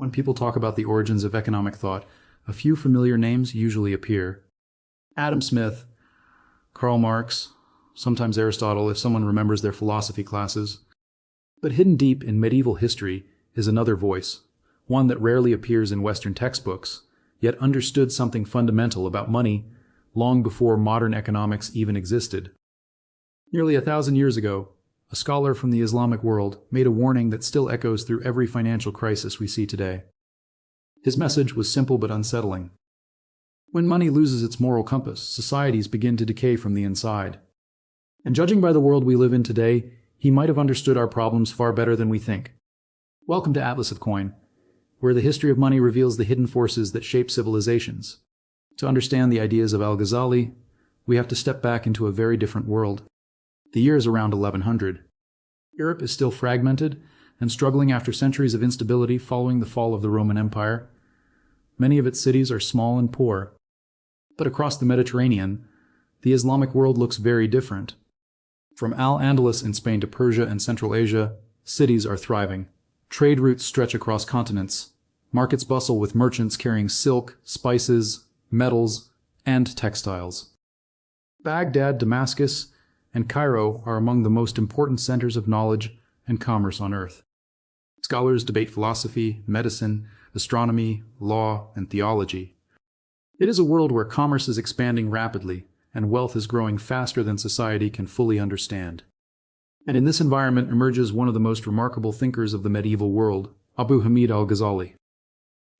When people talk about the origins of economic thought, a few familiar names usually appear. Adam Smith, Karl Marx, sometimes Aristotle if someone remembers their philosophy classes. But hidden deep in medieval history is another voice, one that rarely appears in Western textbooks, yet understood something fundamental about money long before modern economics even existed. Nearly 1,000 years ago, a scholar from the Islamic world made a warning that still echoes through every financial crisis we see today. His message was simple but unsettling. When money loses its moral compass, societies begin to decay from the inside. And judging by the world we live in today, he might have understood our problems far better than we think. Welcome to Atlas of Coin, where the history of money reveals the hidden forces that shape civilizations. To understand the ideas of Al-Ghazali, we have to step back into a very different world. The year is around 1100. Europe is still fragmented and struggling after centuries of instability following the fall of the Roman Empire. Many of its cities are small and poor. But across the Mediterranean, the Islamic world looks very different. From Al-Andalus in Spain to Persia and Central Asia, cities are thriving. Trade routes stretch across continents. Markets bustle with merchants carrying silk, spices, metals, and textiles. Baghdad, Damascus, and Cairo are among the most important centers of knowledge and commerce on earth. Scholars debate philosophy, medicine, astronomy, law, and theology. It is a world where commerce is expanding rapidly and wealth is growing faster than society can fully understand. And in this environment emerges one of the most remarkable thinkers of the medieval world, Abu Hamid al-Ghazali.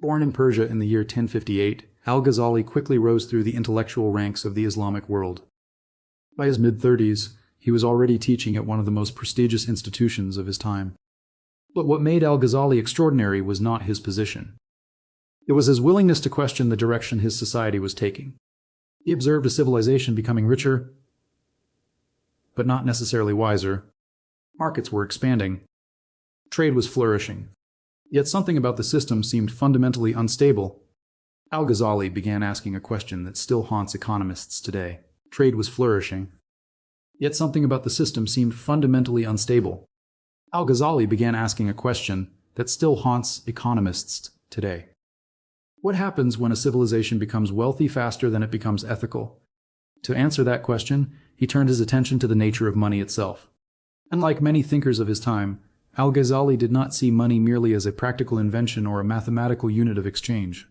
Born in Persia in the year 1058, al-Ghazali quickly rose through the intellectual ranks of the Islamic world. By his mid-30s, he was already teaching at one of the most prestigious institutions of his time. But what made Al-Ghazali extraordinary was not his position. It was his willingness to question the direction his society was taking. He observed a civilization becoming richer, but not necessarily wiser. Markets were expanding. Trade was flourishing. Yet something about the system seemed fundamentally unstable. Al-Ghazali began asking a question that still haunts economists today. Trade was flourishing. Yet something about the system seemed fundamentally unstable. Al-Ghazali began asking a question that still haunts economists today. What happens when a civilization becomes wealthy faster than it becomes ethical? To answer that question, he turned his attention to the nature of money itself. Unlike many thinkers of his time, Al-Ghazali did not see money merely as a practical invention or a mathematical unit of exchange.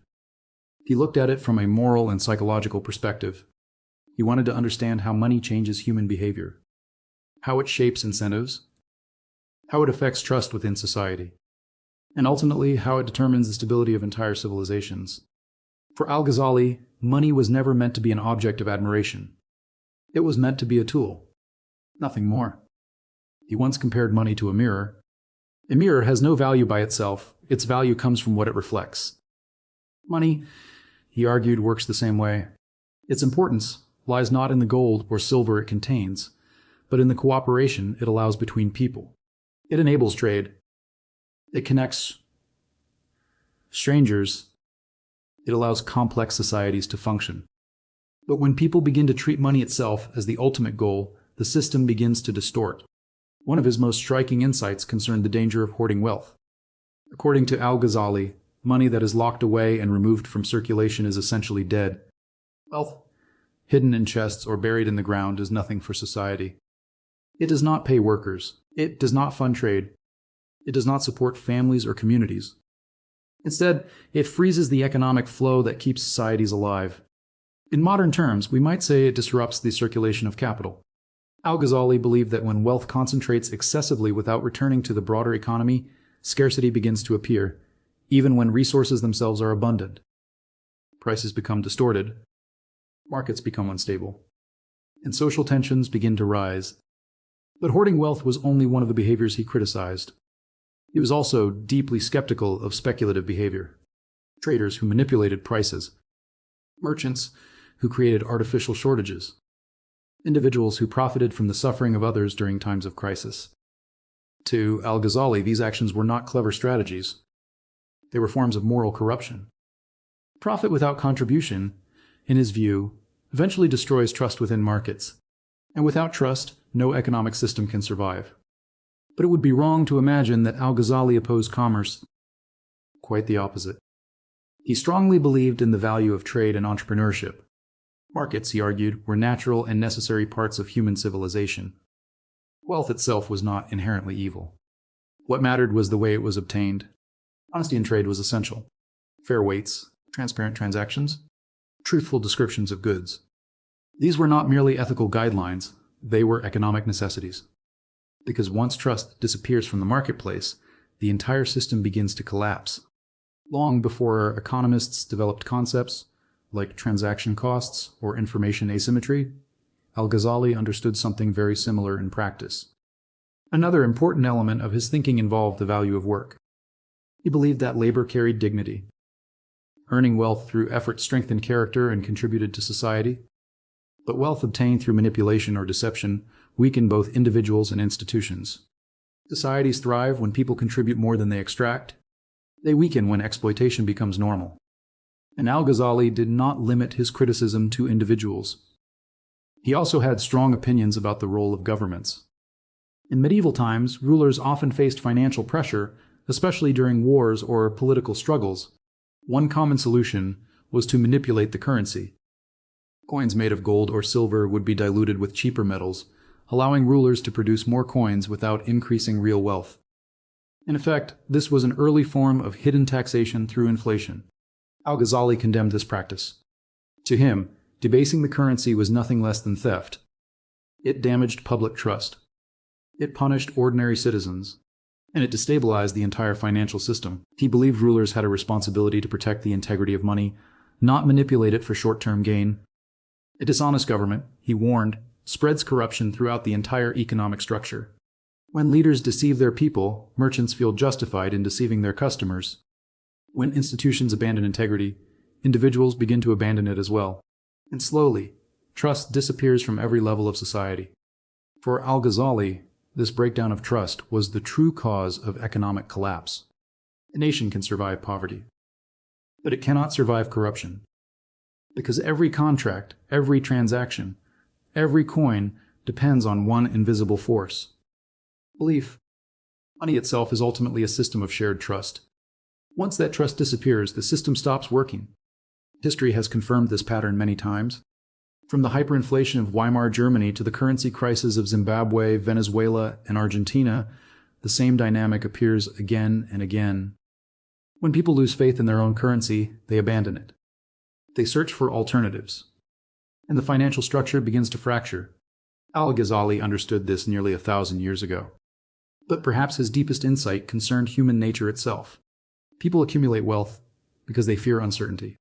He looked at it from a moral and psychological perspective. He wanted to understand how money changes human behavior, how it shapes incentives, how it affects trust within society, and ultimately how it determines the stability of entire civilizations. For Al-Ghazali, money was never meant to be an object of admiration. It was meant to be a tool, nothing more. He once compared money to a mirror. A mirror has no value by itself. Its value comes from what it reflects. Money, he argued, works the same way. Its importance lies not in the gold or silver it contains, but in the cooperation it allows between people. It enables trade. It connects strangers. It allows complex societies to function. But when people begin to treat money itself as the ultimate goal, the system begins to distort. One of his most striking insights concerned the danger of hoarding wealth. According to Al-Ghazali, money that is locked away and removed from circulation is essentially dead. Wealth, hidden in chests or buried in the ground, is nothing for society. It does not pay workers. It does not fund trade. It does not support families or communities. Instead, it freezes the economic flow that keeps societies alive. In modern terms, we might say it disrupts the circulation of capital. Al-Ghazali believed that when wealth concentrates excessively without returning to the broader economy, scarcity begins to appear, even when resources themselves are abundant. Prices become distorted. Markets become unstable. And social tensions begin to rise. But hoarding wealth was only one of the behaviors he criticized. He was also deeply skeptical of speculative behavior. Traders who manipulated prices. Merchants who created artificial shortages. Individuals who profited from the suffering of others during times of crisis. To Al-Ghazali, these actions were not clever strategies. They were forms of moral corruption. Profit without contribution, in his view, eventually destroys trust within markets. And without trust, no economic system can survive. But it would be wrong to imagine that Al-Ghazali opposed commerce. Quite the opposite. He strongly believed in the value of trade and entrepreneurship. Markets, he argued, were natural and necessary parts of human civilization. Wealth itself was not inherently evil. What mattered was the way it was obtained. Honesty in trade was essential. Fair weights, transparent transactions, truthful descriptions of goods. These were not merely ethical guidelines, they were economic necessities. Because once trust disappears from the marketplace, the entire system begins to collapse. Long before economists developed concepts like transaction costs or information asymmetry, Al-Ghazali understood something very similar in practice. Another important element of his thinking involved the value of work. He believed that labor carried dignity. Earning wealth through effort strengthened character and contributed to society. But wealth obtained through manipulation or deception weakened both individuals and institutions. Societies thrive when people contribute more than they extract. They weaken when exploitation becomes normal. And Al-Ghazali did not limit his criticism to individuals. He also had strong opinions about the role of governments. In medieval times, rulers often faced financial pressure, especially during wars or political struggles. One common solution was to manipulate the currency. Coins made of gold or silver would be diluted with cheaper metals, allowing rulers to produce more coins without increasing real wealth. In effect, this was an early form of hidden taxation through inflation. Al-Ghazali condemned this practice. To him, debasing the currency was nothing less than theft. It damaged public trust. It punished ordinary citizens, and it destabilized the entire financial system. He believed rulers had a responsibility to protect the integrity of money, not manipulate it for short-term gain. A dishonest government, he warned, spreads corruption throughout the entire economic structure. When leaders deceive their people, merchants feel justified in deceiving their customers. When institutions abandon integrity, individuals begin to abandon it as well. And slowly, trust disappears from every level of society. For Al-Ghazali, this breakdown of trust was the true cause of economic collapse. A nation can survive poverty, but it cannot survive corruption. Because every contract, every transaction, every coin depends on one invisible force. Belief. Money itself is ultimately a system of shared trust. Once that trust disappears, the system stops working. History has confirmed this pattern many times. From the hyperinflation of Weimar Germany to the currency crisis of Zimbabwe, Venezuela, and Argentina, the same dynamic appears again and again. When people lose faith in their own currency, they abandon it. They search for alternatives, and the financial structure begins to fracture. Al-Ghazali understood this nearly 1,000 years ago. But perhaps his deepest insight concerned human nature itself. People accumulate wealth because they fear uncertainty.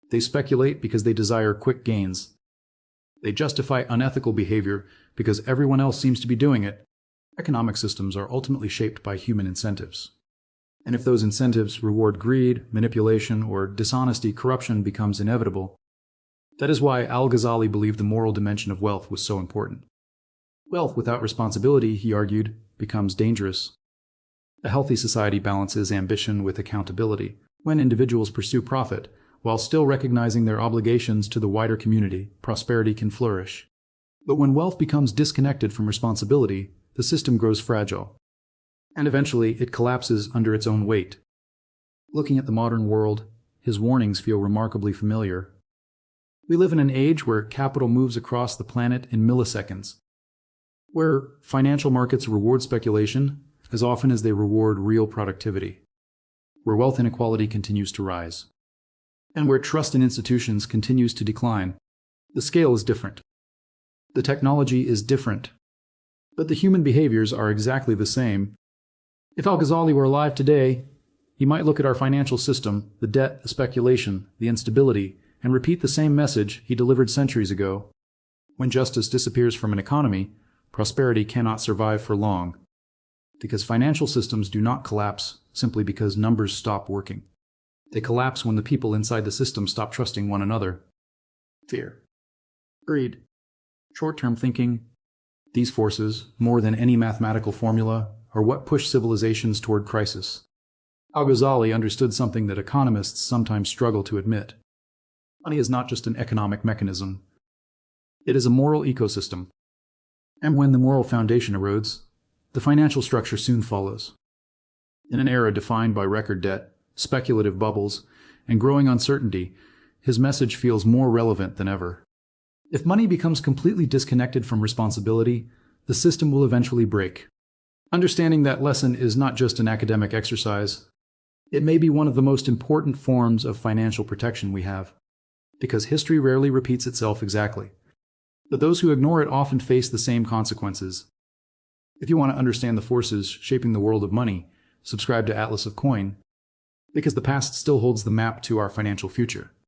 They speculate because they desire quick gains. They justify unethical behavior because everyone else seems to be doing it. Economic systems are ultimately shaped by human incentives. And if those incentives reward greed, manipulation, or dishonesty, corruption becomes inevitable. That is why Al-Ghazali believed the moral dimension of wealth was so important. Wealth without responsibility, he argued, becomes dangerous. A healthy society balances ambition with accountability. When individuals pursue profit, while still recognizing their obligations to the wider community, prosperity can flourish. But when wealth becomes disconnected from responsibility, the system grows fragile. And eventually, it collapses under its own weight. Looking at the modern world, his warnings feel remarkably familiar. We live in an age where capital moves across the planet in milliseconds, where financial markets reward speculation as often as they reward real productivity, where wealth inequality continues to rise, and where trust in institutions continues to decline. The scale is different. The technology is different. But the human behaviors are exactly the same. If Al-Ghazali were alive today, he might look at our financial system, the debt, the speculation, the instability, and repeat the same message he delivered centuries ago. When justice disappears from an economy, prosperity cannot survive for long. Because financial systems do not collapse simply because numbers stop working. They collapse when the people inside the system stop trusting one another. Fear, greed, short-term thinking, these forces, more than any mathematical formula, are what push civilizations toward crisis. Al-Ghazali understood something that economists sometimes struggle to admit. Money is not just an economic mechanism. It is a moral ecosystem. And when the moral foundation erodes, the financial structure soon follows. In an era defined by record debt, speculative bubbles, and growing uncertainty, his message feels more relevant than ever. If money becomes completely disconnected from responsibility, the system will eventually break. Understanding that lesson is not just an academic exercise. It may be one of the most important forms of financial protection we have, because history rarely repeats itself exactly. But those who ignore it often face the same consequences. If you want to understand the forces shaping the world of money, subscribe to Atlas of Coin, because the past still holds the map to our financial future.